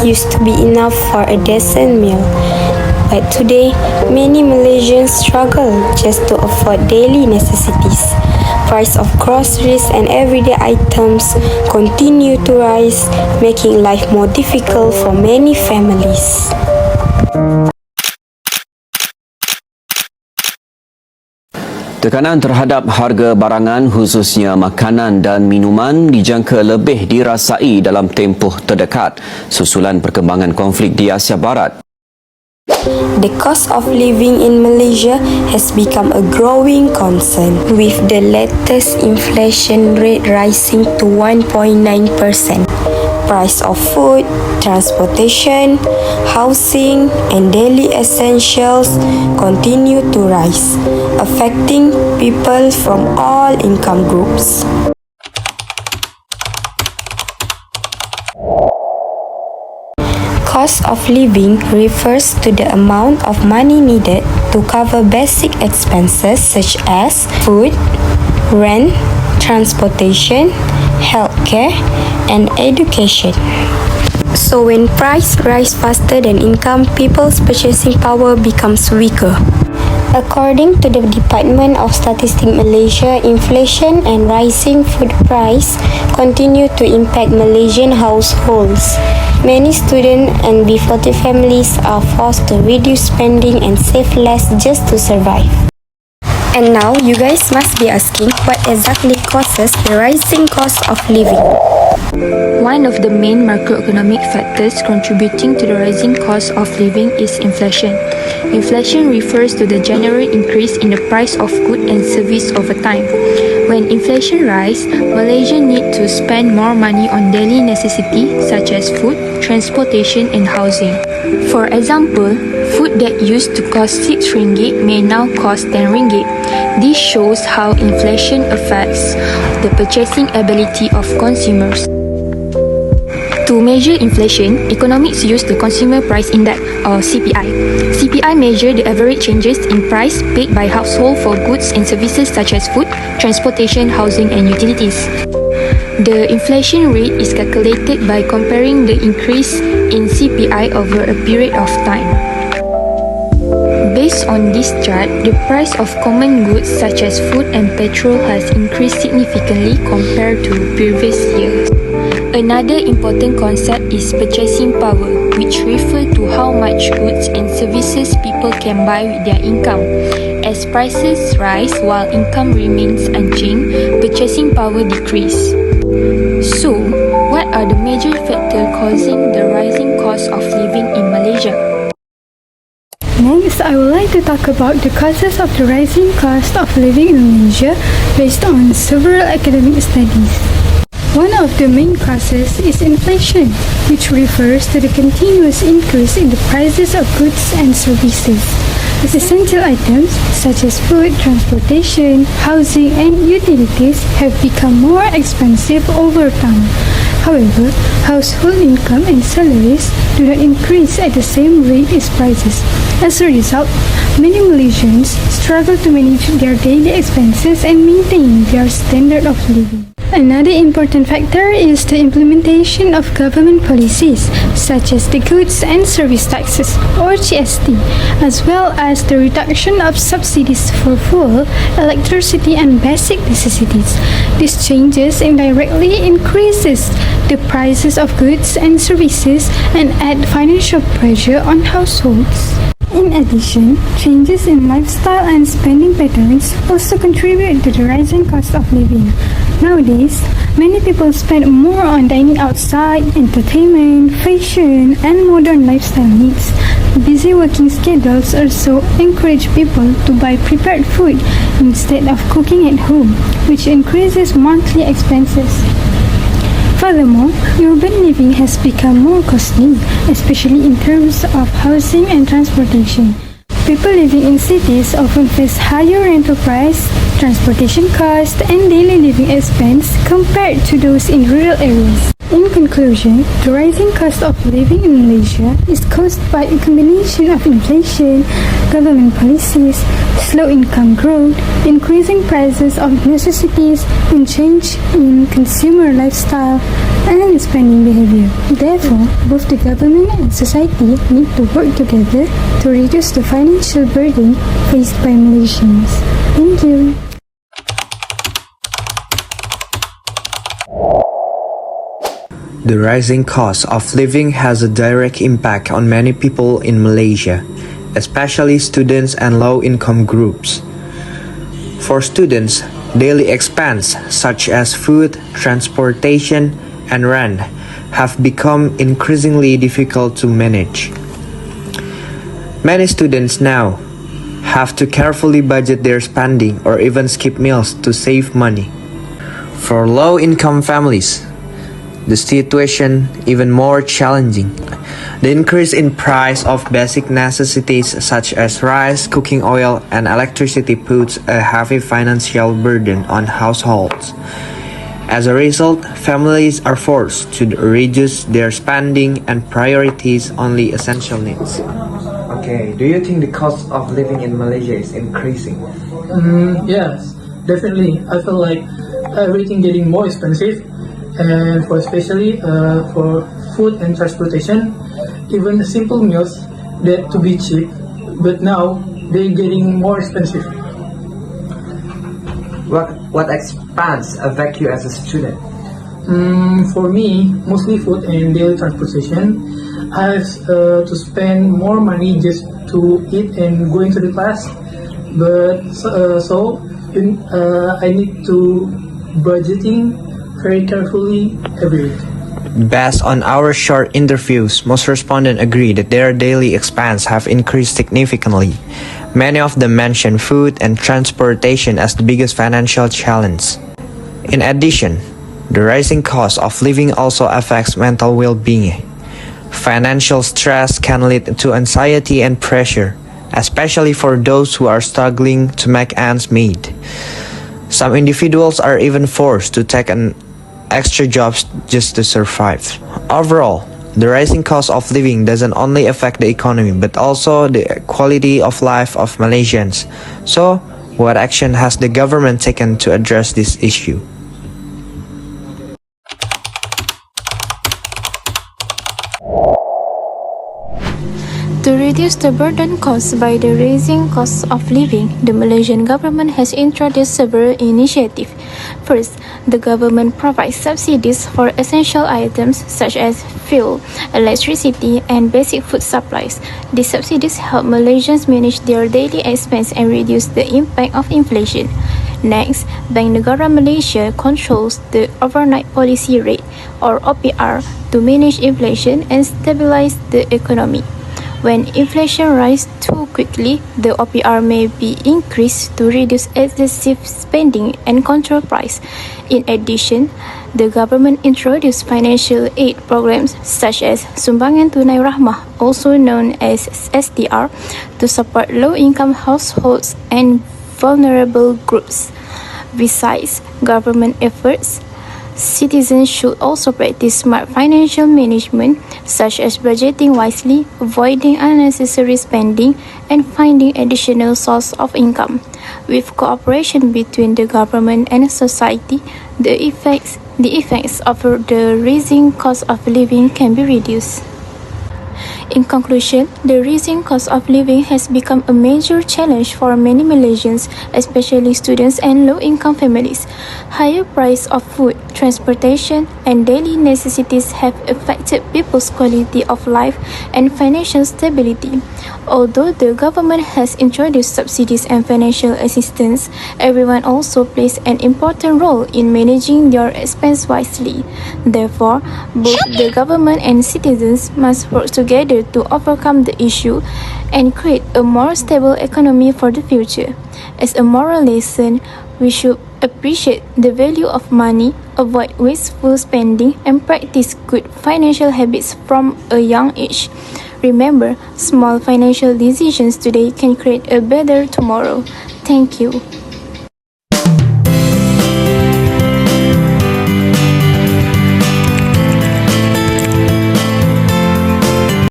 used to be enough for a decent meal. But today, many Malaysians struggle just to afford daily necessities. Price of groceries and everyday items continue to rise, making life more difficult for many families. Tekanan terhadap harga barangan khususnya makanan dan minuman dijangka lebih dirasai dalam tempoh terdekat susulan perkembangan konflik di Asia Barat. The cost of living in Malaysia has become a growing concern, with the latest inflation rate rising to 1.9%. Price of food, transportation, housing, and daily essentials continue to rise, affecting people from all income groups. Cost of living refers to the amount of money needed to cover basic expenses such as food, rent, transportation, healthcare, and education. So when price rise faster than income, people's purchasing power becomes weaker. According to the Department of Statistics Malaysia, inflation and rising food price continue to impact Malaysian households. Many students and B40 families are forced to reduce spending and save less just to survive. And now, you guys must be asking what exactly causes the rising cost of living. One of the main macroeconomic factors contributing to the rising cost of living is inflation. Inflation refers to the general increase in the price of goods and services over time. When inflation rises, Malaysians need to spend more money on daily necessities such as food, transportation, and housing. For example, food that used to cost 6 ringgit may now cost 10 ringgit. This shows how inflation affects the purchasing ability of consumers. To measure inflation, economics use the Consumer Price Index or CPI. CPI measures the average changes in price paid by household for goods and services such as food, transportation, housing, and utilities. The inflation rate is calculated by comparing the increase in CPI over a period of time. Based on this chart, the price of common goods such as food and petrol has increased significantly compared to previous years. Another important concept is purchasing power, which refers to how much goods and services people can buy with their income. As prices rise while income remains unchanged, purchasing power decreases. So, what are the major factors causing the rising cost of living in Malaysia? Next, I would like to talk about the causes of the rising cost of living in Malaysia based on several academic studies. One of the main causes is inflation, which refers to the continuous increase in the prices of goods and services. Essential items such as food, transportation, housing, and utilities have become more expensive over time. However, household income and salaries do not increase at the same rate as prices. As a result, many Malaysians struggle to manage their daily expenses and maintain their standard of living. Another important factor is the implementation of government policies such as the Goods and Service Taxes or GST, as well as the reduction of subsidies for fuel, electricity and basic necessities. These changes indirectly increases the prices of goods and services and add financial pressure on households. In addition, changes in lifestyle and spending patterns also contribute to the rising cost of living. Nowadays, many people spend more on dining outside, entertainment, fashion, and modern lifestyle needs. Busy working schedules also encourage people to buy prepared food instead of cooking at home, which increases monthly expenses. Furthermore, urban living has become more costly, especially in terms of housing and transportation. People living in cities often face higher rental price, transportation costs, and daily living expense compared to those in rural areas. In conclusion, the rising cost of living in Malaysia is caused by a combination of inflation, government policies, slow income growth, increasing prices of necessities, and change in consumer lifestyle and spending behavior. Therefore, both the government and society need to work together to reduce the financial burden faced by Malaysians. Thank you. The rising cost of living has a direct impact on many people in Malaysia, especially students and low-income groups. For students, daily expenses such as food, transportation, and rent have become increasingly difficult to manage. Many students now have to carefully budget their spending or even skip meals to save money. For low-income families, the situation even more challenging. The increase in price of basic necessities such as rice, cooking oil, and electricity puts a heavy financial burden on households. As a result, families are forced to reduce their spending and prioritize only essential needs. Okay, do you think the cost of living in Malaysia is increasing? Yes, definitely. I feel like everything getting more expensive, and especially for food and transportation, even simple meals that to be cheap, but now they're getting more expensive. What expense affect you as a student? For me, mostly food and daily transportation. I have to spend more money just to eat and going to the class, but I need to budgeting very carefully every week. Based on our short interviews, most respondents agree that their daily expenses have increased significantly. Many of them mention food and transportation as the biggest financial challenge. In addition, the rising cost of living also affects mental well-being. Financial stress can lead to anxiety and pressure, especially for those who are struggling to make ends meet. Some individuals are even forced to take an extra jobs just to survive. Overall, the rising cost of living doesn't only affect the economy but also the quality of life of Malaysians. So, what action has the government taken to address this issue? To reduce the burden caused by the rising cost of living, the Malaysian government has introduced several initiatives. First, the government provides subsidies for essential items such as fuel, electricity, and basic food supplies. These subsidies help Malaysians manage their daily expense and reduce the impact of inflation. Next, Bank Negara Malaysia controls the overnight policy rate, or OPR, to manage inflation and stabilize the economy. When inflation rises too quickly, the OPR may be increased to reduce excessive spending and control price. In addition, the government introduced financial aid programs such as Sumbangan Tunai Rahmah, also known as STR, to support low-income households and vulnerable groups. Besides government efforts, citizens should also practice smart financial management, such as budgeting wisely, avoiding unnecessary spending, and finding additional sources of income. With cooperation between the government and society, the effects of the rising cost of living can be reduced. In conclusion, the rising cost of living has become a major challenge for many Malaysians, especially students and low-income families. Higher price of food, transportation, and daily necessities have affected people's quality of life and financial stability. Although the government has introduced subsidies and financial assistance, everyone also plays an important role in managing their expense wisely. Therefore, both the government and citizens must work together to overcome the issue and create a more stable economy for the future. As a moral lesson, we should appreciate the value of money, avoid wasteful spending, and practice good financial habits from a young age. Remember, small financial decisions today can create a better tomorrow. Thank you.